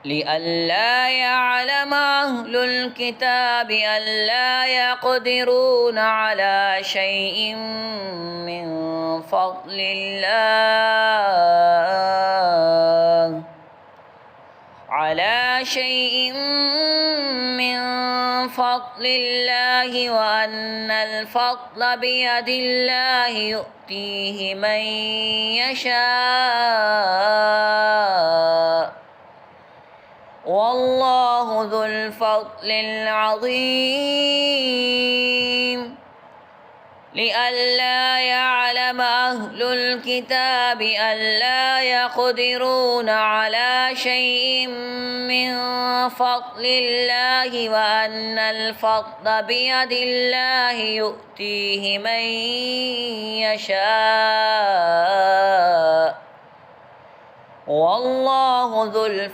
لئلا يعلم أهل الكتاب ألا يقدرون على شيء من فضل الله وأن الفضل بيد الله يؤتيه من يشاء والله ذو الفضل العظيم لئلا يعلم أهل الكتاب ألا يقدرون على شيء من فضل الله وأن الفضل بيد الله يؤتيه من يشاء والله ذو الفضل